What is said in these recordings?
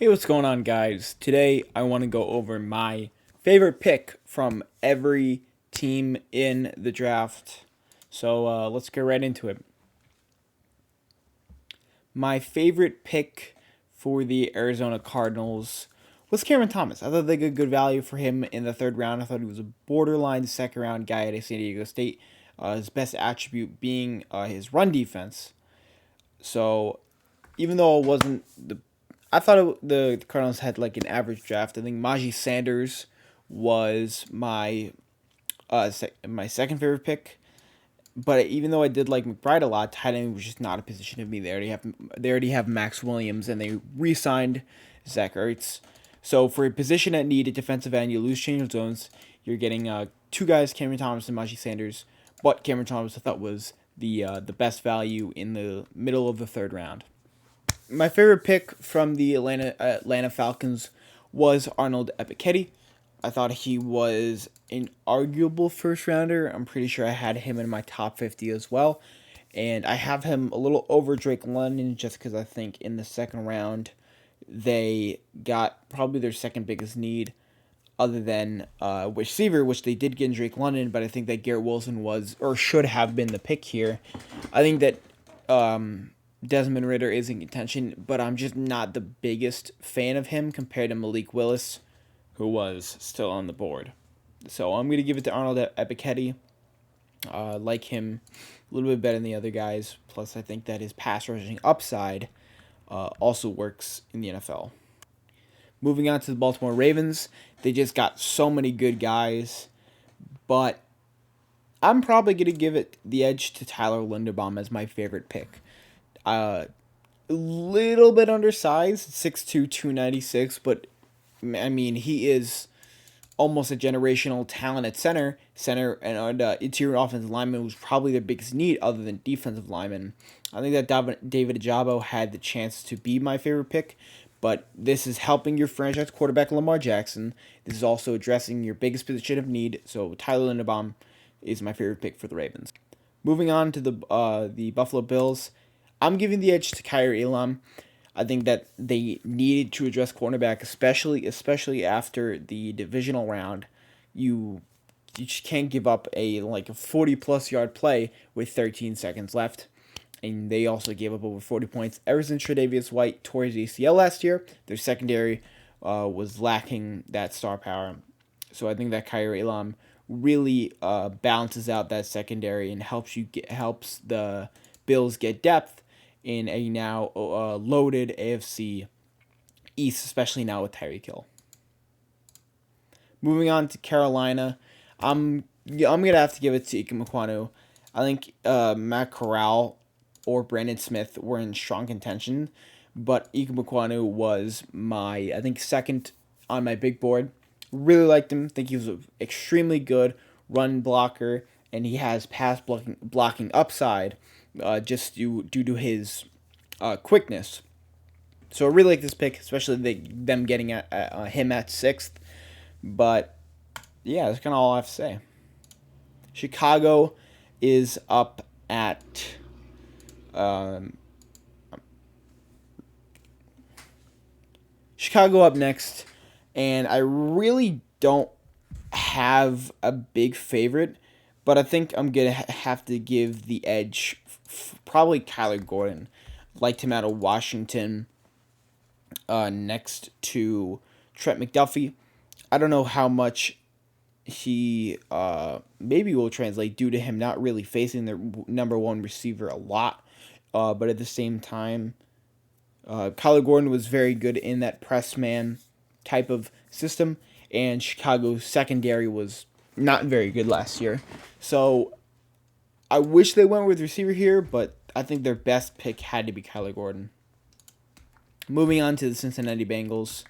Hey, what's going on, guys? Today I want to go over my favorite pick from every team in the draft. So let's get right into it. My favorite pick for the Arizona Cardinals was Cameron Thomas. I thought they got good value for him in the third round. I thought he was a borderline second round guy at San Diego State. His best attribute being his run defense. So even though it wasn't the I thought the Cardinals had like an average draft. I think Najee Sanders was my second favorite pick. But even though I did like McBride a lot, tight end was just not a position of me. They already have Max Williams, and they re-signed Zach Ertz. So for a position at need at defensive end, you lose change of zones. You're getting two guys, Cameron Thomas and Najee Sanders. But Cameron Thomas I thought was the best value in the middle of the third round. My favorite pick from the Atlanta Falcons was Arnold Ebiketie. I thought he was an arguable first rounder. I'm pretty sure I had him in my top 50 as well. And I have him a little over Drake London just because I think in the second round they got probably their second biggest need other than receiver, which they did get in Drake London, but I think that Garrett Wilson was or should have been the pick here. I think that Desmond Ridder is in contention, but I'm just not the biggest fan of him compared to Malik Willis, who was still on the board. So I'm going to give it to Arnold Ebiketie. Like him a little bit better than the other guys. Plus, I think that his pass rushing upside also works in the NFL. Moving on to the Baltimore Ravens, they just got so many good guys, but I'm probably going to give it the edge to Tyler Linderbaum as my favorite pick. A little bit undersized, 6'2", 296, but I mean, he is almost a generational talent at center. And interior offensive lineman was probably their biggest need other than defensive lineman. I think that David Ojabo had the chance to be my favorite pick, but this is helping your franchise quarterback Lamar Jackson. This is also addressing your biggest position of need. So Tyler Linderbaum is my favorite pick for the Ravens. Moving on to the Buffalo Bills, I'm giving the edge to Kyrie Elam. I think that they needed to address cornerback, especially after the divisional round. You just can't give up a 40+ yard play with 13 seconds left. And they also gave up over 40 points ever since Tre'Davious White tore his ACL last year. Their secondary was lacking that star power. So I think that Kyrie Elam really balances out that secondary and helps the Bills get depth in a now loaded AFC East, especially now with Tyreek Hill. Moving on to Carolina, I'm gonna have to give it to Ike Mekwonu. I think Matt Corral or Brandon Smith were in strong contention, but Ike Mekwonu was my second on my big board. Really liked him. Think he was an extremely good run blocker, and he has pass blocking upside. Just due to his quickness. So I really like this pick, especially them getting him at 6th. But yeah, that's kind of all I have to say. Chicago is up at Chicago up next, and I really don't have a big favorite, but I think I'm going to have to give the edge probably Kyler Gordon. Liked him out of Washington next to Trent McDuffie. I don't know how much he maybe will translate due to him not really facing their number one receiver a lot. But at the same time, Kyler Gordon was very good in that press man type of system, and Chicago's secondary was not very good last year. So I wish they went with receiver here, but I think their best pick had to be Kyler Gordon. Moving on to the Cincinnati Bengals.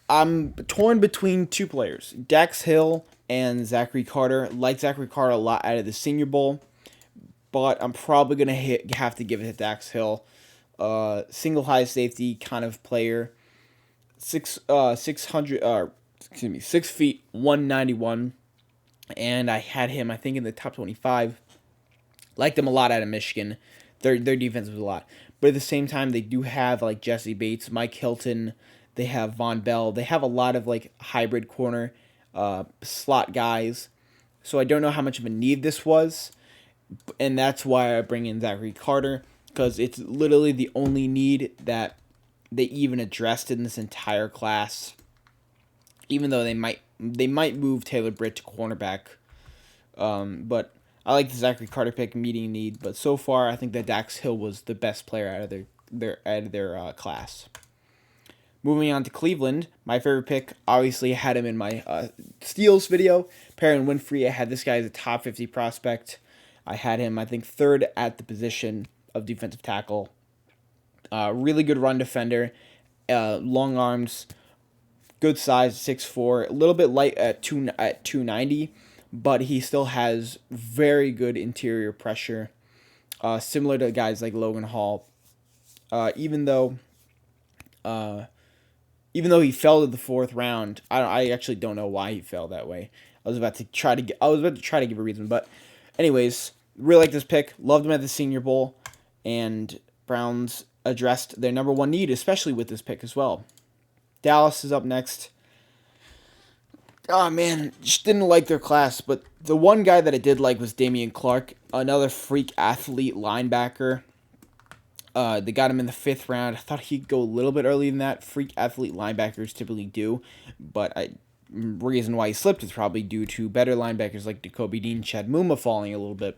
I'm torn between two players, Dax Hill and Zachary Carter. Like Zachary Carter a lot out of the Senior Bowl, but I'm probably going to have to give it to Dax Hill. Single high safety kind of player. 6 feet 191, and I had him I think in the top 25. Liked him a lot out of Michigan. Their defense was a lot. but at the same time, they do have like Jesse Bates, Mike Hilton. They have Von Bell. They have a lot of like hybrid corner slot guys. So I don't know how much of a need this was, and that's why I bring in Zachary Carter, because it's literally the only need that they even addressed in this entire class. Even though they might move Taylor Britt to cornerback, but I like the Zachary Carter pick, meeting need. But so far, I think that Dax Hill was the best player out of their class. Moving on to Cleveland, my favorite pick, obviously I had him in my steals video. Perrin Winfrey, I had this guy as a top 50 prospect. I had him, I think, third at the position of defensive tackle. Really good run defender, long arms, good size, 6'4", a little bit light at 290, but he still has very good interior pressure, similar to guys like Logan Hall. Even though he fell to the fourth round, I actually don't know why he fell that way. I was about to try to give a reason, but anyways, really like this pick. Loved him at the Senior Bowl, and Browns addressed their number one need, especially with this pick as well. Dallas is up next. Oh man, just didn't like their class, but the one guy that I did like was Damian Clark, another freak athlete linebacker. They got him in the 5th round. I thought he'd go a little bit earlier than that. Freak athlete linebackers typically do, but reason why he slipped is probably due to better linebackers like Nakobe Dean, Chad Muma falling a little bit.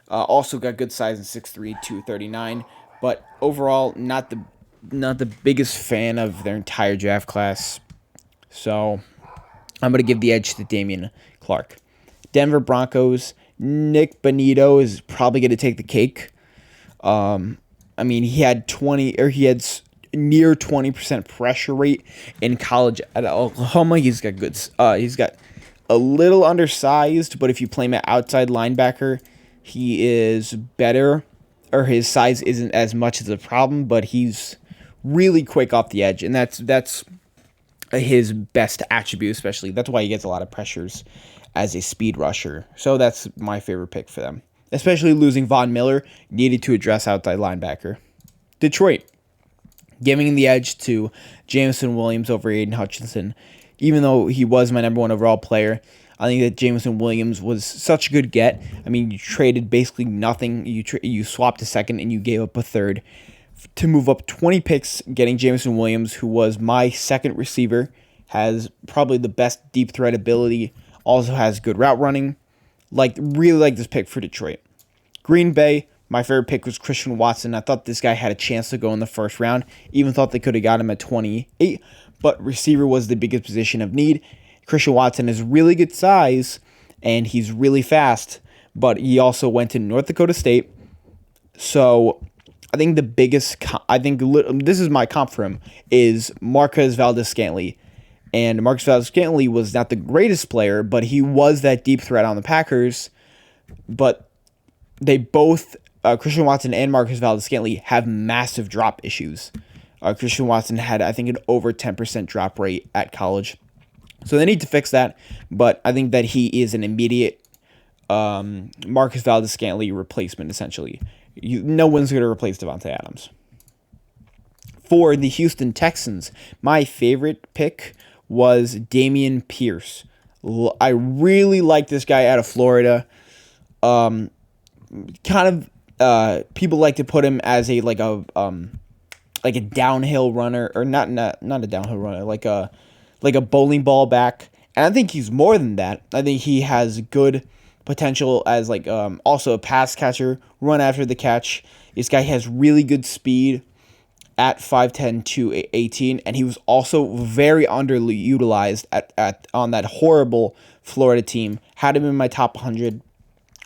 Also got good size in 6'3", 239, but overall not the biggest fan of their entire draft class. So I'm going to give the edge to Damian Clark. Denver Broncos, Nick Bonito is probably going to take the cake. I mean, he had near 20% pressure rate in college at Oklahoma. He's got a little undersized, but if you play him at outside linebacker, he is better, or his size isn't as much as a problem, but he's really quick off the edge, and that's his best attribute, especially. That's why he gets a lot of pressures as a speed rusher. So that's my favorite pick for them. Especially losing Von Miller, needed to address outside linebacker. Detroit, giving the edge to Jameson Williams over Aiden Hutchinson. Even though he was my number one overall player, I think that Jameson Williams was such a good get. I mean, you traded basically nothing. You swapped a second and you gave up a third to move up 20 picks, getting Jameson Williams, who was my second receiver, has probably the best deep threat ability, also has good route running. Really like this pick for Detroit. Green Bay, my favorite pick was Christian Watson. I thought this guy had a chance to go in the first round. Even thought they could have got him at 28, but receiver was the biggest position of need. Christian Watson is really good size, and he's really fast, but he also went to North Dakota State. So I think this is my comp for him, is Marquez Valdes-Scantling. And Marquez Valdes-Scantling was not the greatest player, but he was that deep threat on the Packers. But they both, Christian Watson and Marquez Valdes-Scantling, have massive drop issues. Christian Watson had, I think, an over 10% drop rate at college. So they need to fix that, but I think that he is an immediate Marquez Valdes-Scantling replacement, essentially. No one's going to replace Devontae Adams. For the Houston Texans, my favorite pick was Dameon Pierce. I really like this guy out of Florida. People like to put him as a downhill runner, or not a downhill runner, like a bowling ball back. And I think he's more than that. I think he has good potential as also a pass catcher, run after the catch. This guy has really good speed at 5'10", 218, and he was also very underutilized on that horrible Florida team. Had him in my top 100.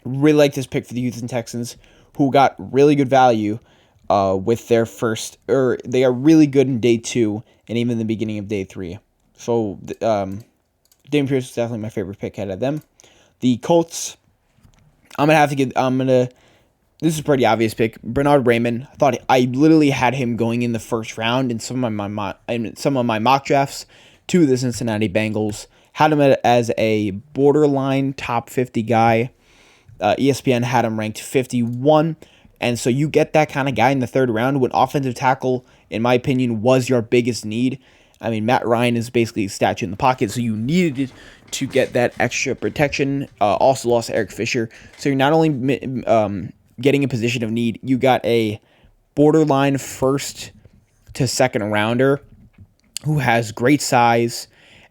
Really like this pick for the Houston Texans, who got really good value with their first, or they are really good in day 2 and even the beginning of day 3. So Dameon Pierce is definitely my favorite pick out of them. The Colts, this is a pretty obvious pick. Bernard Raymond. I literally had him going in the first round in some of my mock drafts to the Cincinnati Bengals. Had him as a borderline top 50 guy. ESPN had him ranked 51. And so you get that kind of guy in the third round when offensive tackle, in my opinion, was your biggest need. I mean, Matt Ryan is basically a statue in the pocket, so you needed to get that extra protection. Also lost Eric Fisher. So you're not only getting a position of need, you got a borderline first to second rounder who has great size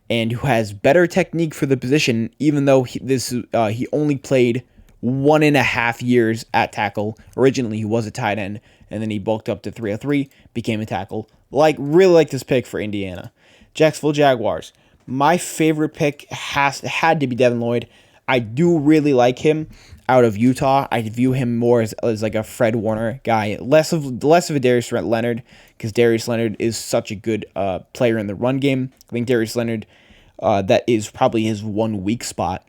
and who has better technique for the position, even though he only played 1.5 years at tackle. Originally, he was a tight end, and then he bulked up to 303, became a tackle. Really like this pick for Indiana. Jacksonville Jaguars. My favorite pick had to be Devin Lloyd. I do really like him out of Utah. I view him more as like a Fred Warner guy, less of a Darius Leonard, because Darius Leonard is such a good player in the run game. I think Darius Leonard, that is probably his one weak spot,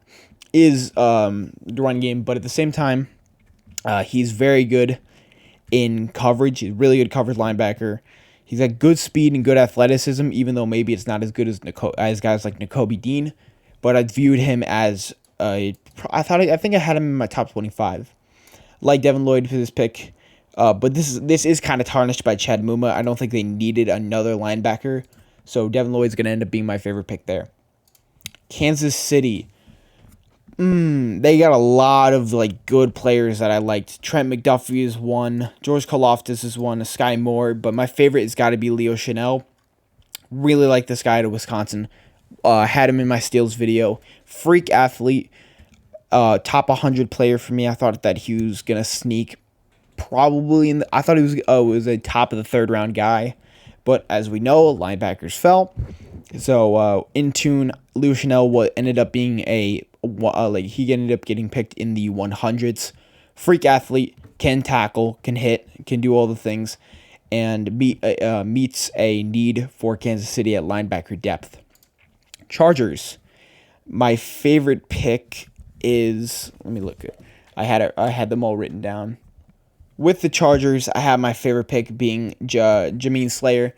is the run game. But at the same time, he's very good in coverage. He's a really good coverage linebacker. He's got good speed and good athleticism, even though maybe it's not as good as guys like Nakobe Dean. But I viewed him as I think I had him in my top 25. Like Devin Lloyd for this pick, but this is kind of tarnished by Chad Muma. I don't think they needed another linebacker, so Devin Lloyd's gonna end up being my favorite pick there. Kansas City. They got a lot of good players that I liked. Trent McDuffie is one. George Karlaftis is one. Sky Moore. But my favorite has got to be Leo Chanel. Really like this guy to Wisconsin. Had him in my steals video. Freak athlete. Top 100 player for me. I thought that he was going to sneak probably I thought he was a top of the third round guy. But as we know, linebackers fell. So in tune, Leo Chanel ended up being he ended up getting picked in the 100s. Freak athlete, can tackle, can hit, can do all the things, and meets a need for Kansas City at linebacker depth. Chargers. My favorite pick is, let me look at. I had them all written down. With the Chargers, I have my favorite pick being Jameson Salyer.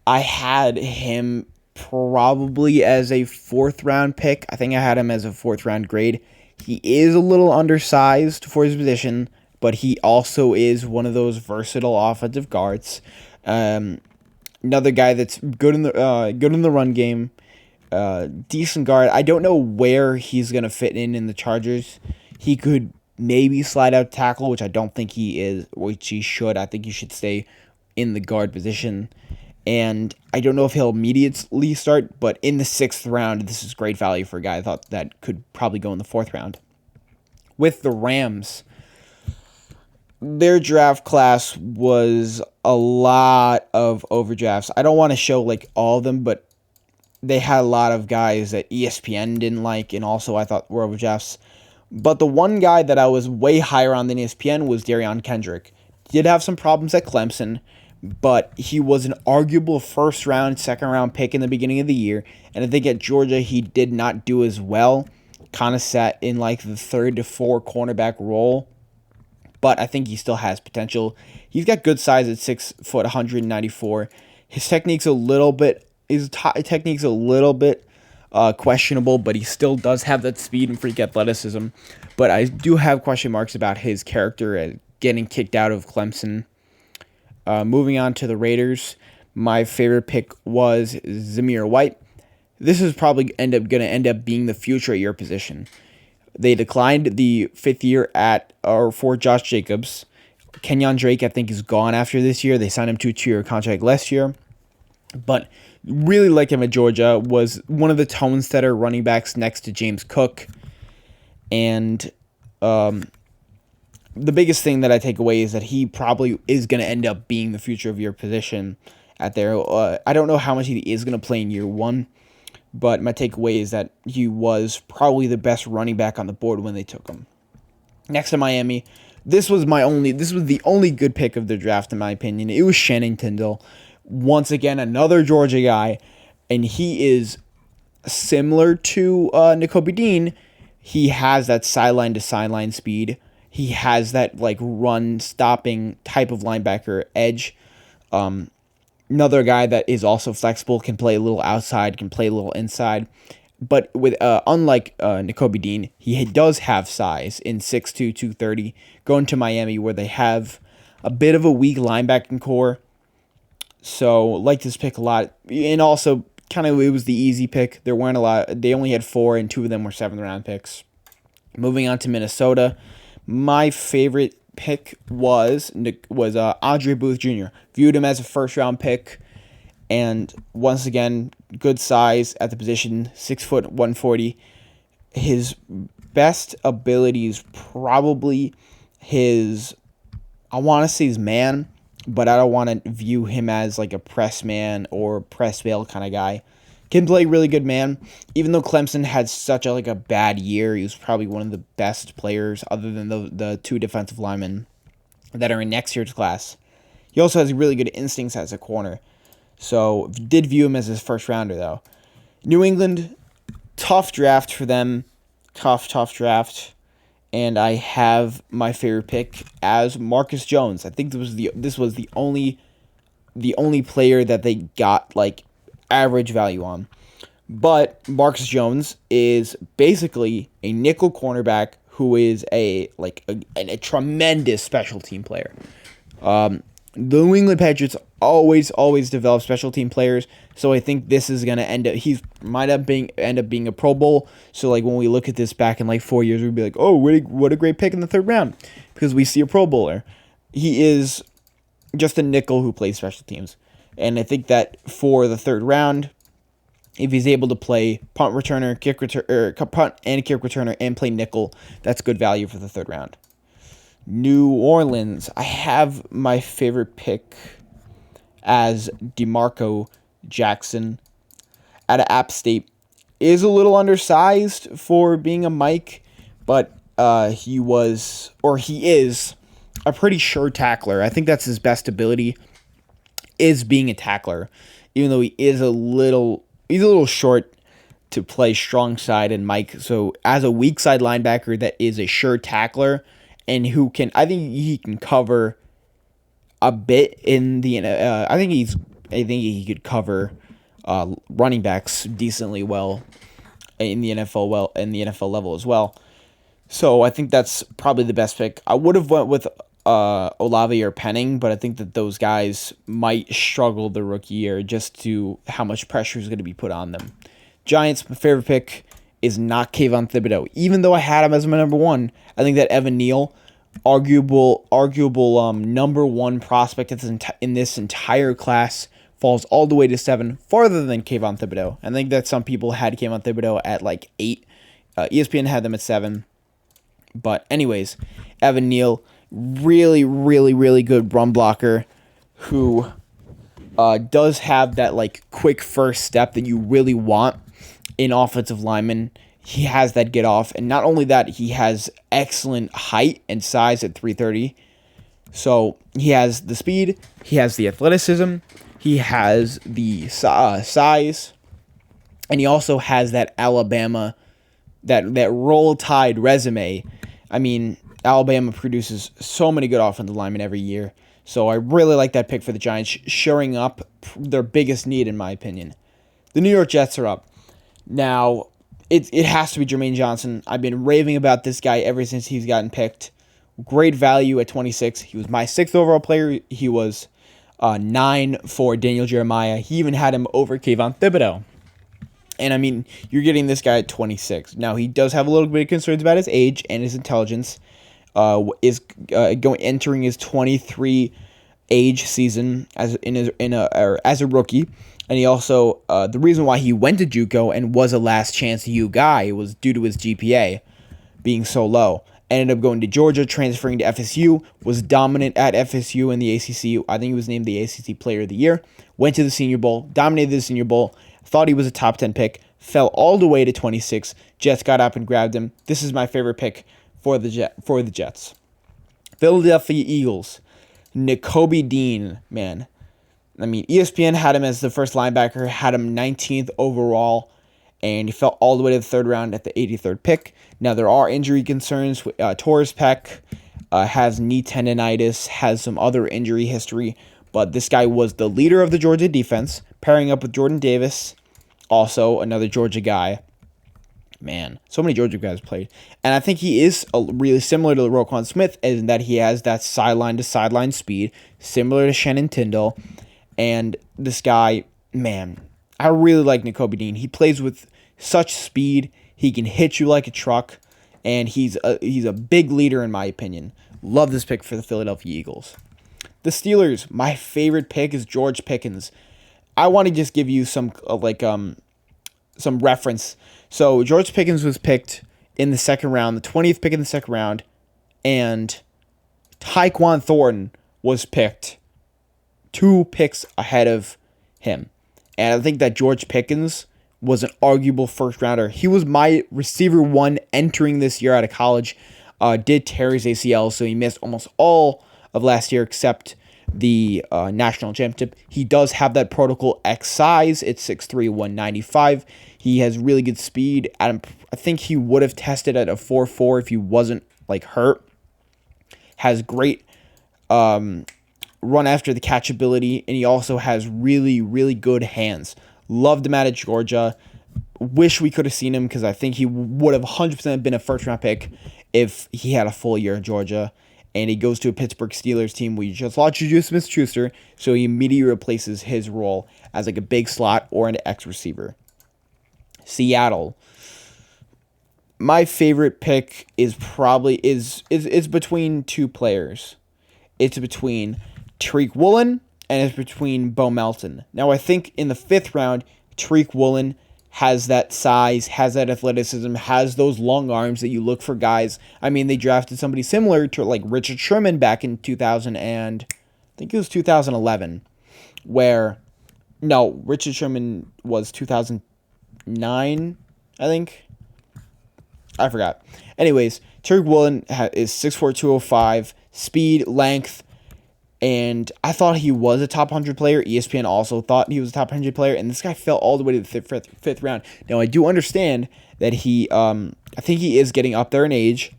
I had him probably as a 4th round pick. I think I had him as a 4th round grade. He is a little undersized for his position, but he also is one of those versatile offensive guards. Another guy that's good in the run game. Decent guard. I don't know where he's gonna fit in the Chargers. He could maybe slide out tackle, which I don't think he is, which he should. I think he should stay in the guard position. And I don't know if he'll immediately start, but in the 6th round, this is great value for a guy I thought that could probably go in the 4th round. With the Rams, their draft class was a lot of overdrafts. I don't want to show all of them, but they had a lot of guys that ESPN didn't like, and also I thought were overdrafts. But the one guy that I was way higher on than ESPN was Darion Kendrick. Did have some problems at Clemson, but he was an arguable 1st round, 2nd round pick in the beginning of the year. And I think at Georgia, he did not do as well. Kind of sat in the 3rd to 4 cornerback role. But I think he still has potential. He's got good size at 6 foot, 194. His technique's a little bit questionable, but he still does have that speed and freak athleticism. But I do have question marks about his character and getting kicked out of Clemson. Moving on to the Raiders, my favorite pick was Zamir White. This is probably going to end up being the future at your position. They declined the 5th year for Josh Jacobs. Kenyon Drake, I think, is gone after this year. They signed him to a 2-year contract last year. But really like him at Georgia, was one of the tone-setter running backs next to James Cook. And the biggest thing that I take away is that he probably is going to end up being the future of your position at there. I don't know how much he is going to play in year 1, but my takeaway is that he was probably the best running back on the board when they took him. Next to Miami, this was the only good pick of the draft in my opinion. It was Shannon Tindall. Once again, another Georgia guy, and he is similar to Nakobe Dean. He has that sideline-to-sideline speed. He has that run-stopping type of linebacker edge. Another guy that is also flexible, can play a little outside, can play a little inside. but with unlike Nakobe Dean, he does have size in 6'2", 230, going to Miami where they have a bit of a weak linebacking core. So like this pick a lot, and also kind of it was the easy pick. There weren't a lot. They only had 4, and 2 of them were 7th round picks. Moving on to Minnesota, my favorite pick was Andre Booth Jr. Viewed him as a first round pick, and once again, good size at the position, 6 foot 140. His best abilities probably I want to say his man, but I don't want to view him as like a press man or press bail kind of guy. Can play really good man. Even though Clemson had such a bad year, he was probably one of the best players other than the 2 defensive linemen that are in next year's class. He also has really good instincts as a corner. So did view him as his first rounder though. New England, tough draft for them. Tough draft. And I have my favorite pick as Marcus Jones. I think this was the only player that they got like average value on. But Marcus Jones is basically a nickel cornerback who is a tremendous special team player. The New England Patriots always develop special team players, so I think this is gonna end up. End up being a Pro Bowl. So like when we look at this back in like 4 years, we'd be like, oh, what a great pick in the 3rd round, because we see a Pro Bowler. He is just a nickel who plays special teams, and I think that for the 3rd round, if he's able to play punt returner, punt and kick returner, and play nickel, that's good value for the 3rd round. New Orleans, I have my favorite pick as DeMarco Jackson out of App State. Is a little undersized for being a Mike, but he is a pretty sure tackler. I think that's his best ability, is being a tackler, even though he is a little short to play strong side and Mike. So as a weak side linebacker that is a sure tackler, and I think he can cover a bit in the. I think he could cover running backs decently well in the NFL level as well. So I think that's probably the best pick. I would have went with Olave or Penning, but I think that those guys might struggle the rookie year just to how much pressure is going to be put on them. Giants, my favorite pick is not Kayvon Thibodeau. Even though I had him as my number 1, I think that Evan Neal, arguable number 1 prospect in this entire class, falls all the way to 7, farther than Kayvon Thibodeau. I think that some people had Kayvon Thibodeau at like 8. ESPN had them at 7. But anyways, Evan Neal, really good run blocker who does have that like quick first step that you really want in offensive linemen. He has that get off, and not only that, he has excellent height and size at 330. So he has the speed, he has the athleticism, he has the size, and he also has that Alabama, that Roll Tide resume. I mean, Alabama produces so many good offensive linemen every year. So I really like that pick for the Giants, shoring up their biggest need, in my opinion. The New York Jets are up. Now, it has to be Jermaine Johnson. I've been raving about this guy ever since he's gotten picked. Great value at 26. He was my 6th overall player. He was 9 for Daniel Jeremiah. He even had him over Kayvon Thibodeau. And I mean, you're getting this guy at 26. Now, he does have a little bit of concerns about his age and his intelligence. Entering his 23 age season as a rookie, and he also the reason why he went to JUCO and was a last chance U guy was due to his GPA being so low. Ended up going to Georgia, transferring to FSU, was dominant at FSU in the ACC. I think he was named the ACC Player of the Year. Went to the Senior Bowl, dominated the Senior Bowl. Thought he was a top 10 pick, fell all the way to 26. Jets got up and grabbed him. This is my favorite pick for the Jets. Philadelphia Eagles, Nakobe Dean, man. I mean, ESPN had him as the first linebacker, had him 19th overall, and he fell all the way to the 3rd round at the 83rd pick. Now, there are injury concerns. Torres Peck has knee tendonitis, has some other injury history, but this guy was the leader of the Georgia defense, pairing up with Jordan Davis, also another Georgia guy. man, so many Georgia guys played. And I think he is really similar to Roquan Smith in that he has that sideline-to-sideline speed, similar to Shannon Tyndall. And this guy, man, I really like Nakobe Dean. He plays with such speed. He can hit you like a truck, and he's a big leader in my opinion. Love this pick for the Philadelphia Eagles. The Steelers, my favorite pick is George Pickens. I want to just give you some reference. So George Pickens was picked in the second round, the 20th pick in the second round, and Tyquan Thornton was picked 2 picks ahead of him. And I think that George Pickens was an arguable first rounder. He was my receiver 1 entering this year out of college. Did tear his ACL, so he missed almost all of last year except the national championship. He does have that protocol X size. It's 6'3", 195. He has really good speed. I think he would have tested at a 4.4 if he wasn't hurt. Has great run after the catch ability, and he also has really, really good hands. Loved him out of Georgia. Wish we could have seen him because I think he would have 100% been a first-round pick if he had a full year in Georgia. And he goes to a Pittsburgh Steelers team where you just lost Juju Smith-Schuster, so he immediately replaces his role as a big slot or an X receiver. Seattle. My favorite pick is probably is between 2 players. It's between Tariq Woolen and it's between Bo Melton. Now I think in the 5th round, Tariq Woolen has that size, has that athleticism, has those long arms that you look for guys. I mean, they drafted somebody similar to Richard Sherman back in 2011, where, no, Richard Sherman was 2009, I think. I forgot. Anyways, Tariq Woolen is 6'4", 205, speed, length, and I thought he was a top 100 player. ESPN also thought he was a top 100 player, and this guy fell all the way to the fifth round. Now, I do understand that I think he is getting up there in age,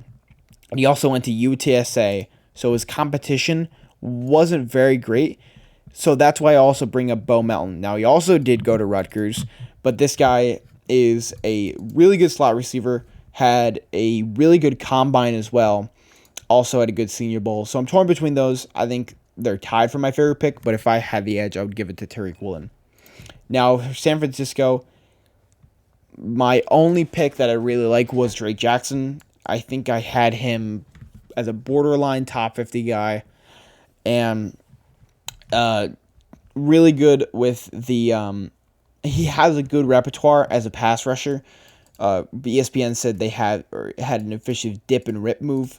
and he also went to UTSA, so his competition wasn't very great. So that's why I also bring up Bo Melton. Now, he also did go to Rutgers, but this guy is a really good slot receiver, had a really good combine as well, also had a good Senior Bowl. So I'm torn between those. I think they're tied for my favorite pick, but if I had the edge, I would give it to Tariq Woolen. Now, for San Francisco, my only pick that I really like was Drake Jackson. I think I had him as a borderline top 50 guy, and really good with the he has a good repertoire as a pass rusher. ESPN said they had an efficient dip and rip move.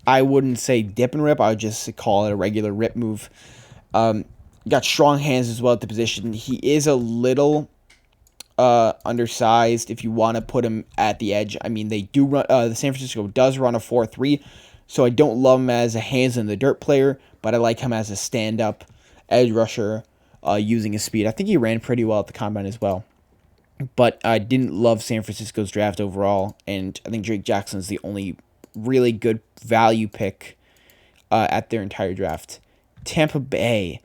I wouldn't say dip and rip. I would just call it a regular rip move. Got strong hands as well at the position. He is a little undersized if you want to put him at the edge. I mean, they do run. The San Francisco does run a 4-3, so I don't love him as a hands in the dirt player, but I like him as a stand-up edge rusher using his speed. I think he ran pretty well at the combine as well. But I didn't love San Francisco's draft overall, and I think Drake Jackson is the only really good value pick at their entire draft. Tampa Bay,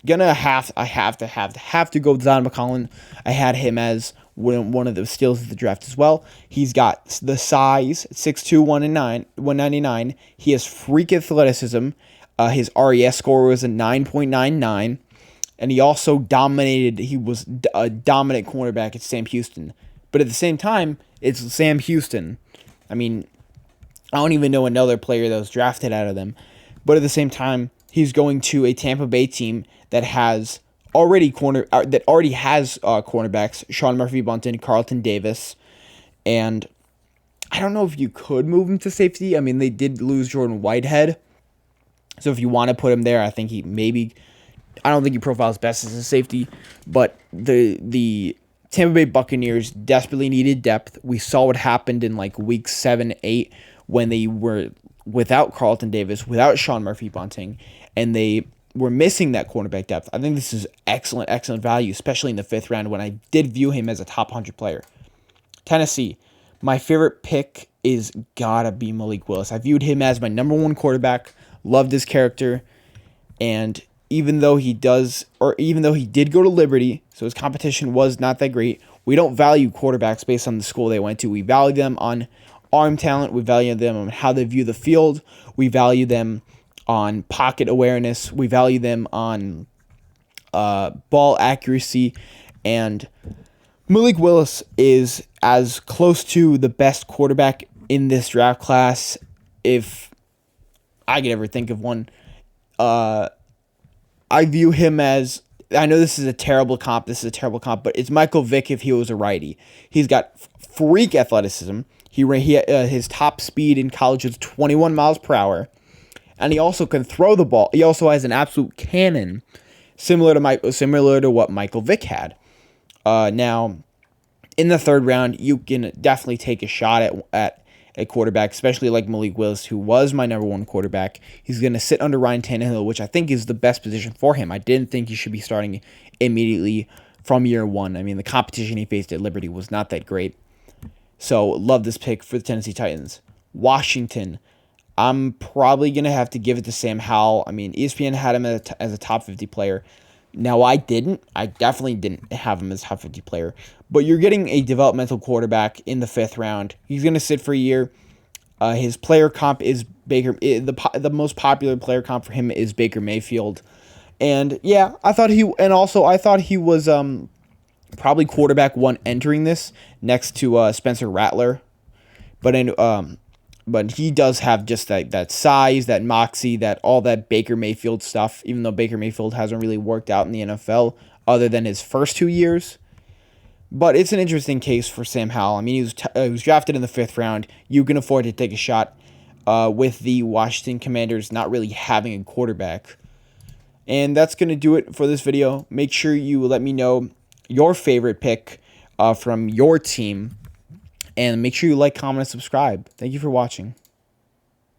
I have to go with Zyon McCollum. I had him as one of the steals of the draft as well. He's got the size, 6'2", 199. He has freak athleticism. His RES score was a 9.99. And he also dominated. He was a dominant cornerback at Sam Houston. But at the same time, it's Sam Houston. I mean, I don't even know another player that was drafted out of them. But at the same time, he's going to a Tampa Bay team that has already has cornerbacks: Sean Murphy-Bunting, Carlton Davis, and I don't know if you could move him to safety. I mean, they did lose Jordan Whitehead, so if you want to put him there, I think he maybe. I don't think he profiles best as a safety, but the Tampa Bay Buccaneers desperately needed depth. We saw what happened in week 7, 8 when they were without Carlton Davis, without Sean Murphy-Bunting, and they were missing that cornerback depth. I think this is excellent value, especially in the 5th round when I did view him as a top 100 player. Tennessee, my favorite pick is gotta be Malik Willis. I viewed him as my number 1 quarterback, loved his character, and even though he did go to Liberty, so his competition was not that great, We don't value quarterbacks based on the school they went to. We value them on arm talent. We value them on how they view the field. We value them on pocket awareness. We value them on ball accuracy. And Malik Willis is as close to the best quarterback in this draft class, if I could ever think of one. I view him as, I know this is a terrible comp, but it's Michael Vick if he was a righty. He's got freak athleticism. His top speed in college was 21 miles per hour, and he also can throw the ball. He also has an absolute cannon, similar to what Michael Vick had. Now, in the third round, you can definitely take a shot at a quarterback, especially like Malik Willis, who was my number one quarterback. He's going to sit under Ryan Tannehill, which I think is the best position for him. I didn't think he should be starting immediately from year one. I mean, the competition he faced at Liberty was not that great. So, love this pick for the Tennessee Titans. Washington, I'm probably going to have to give it to Sam Howell. I mean, ESPN had him as a top 50 player. Now, I didn't. I definitely didn't have him as a top 50 player. But you're getting a developmental quarterback in the 5th round. He's going to sit for a year. His player comp is Baker. The most popular player comp for him is Baker Mayfield. And yeah, I thought he was probably quarterback one entering this next to Spencer Rattler. But he does have just that size, that moxie, all that Baker Mayfield stuff, even though Baker Mayfield hasn't really worked out in the NFL other than his first 2 years. But it's an interesting case for Sam Howell. I mean, he was drafted in the 5th round. You can afford to take a shot with the Washington Commanders not really having a quarterback. And that's going to do it for this video. Make sure you let me know your favorite pick from your team. And make sure you like, comment, and subscribe. Thank you for watching.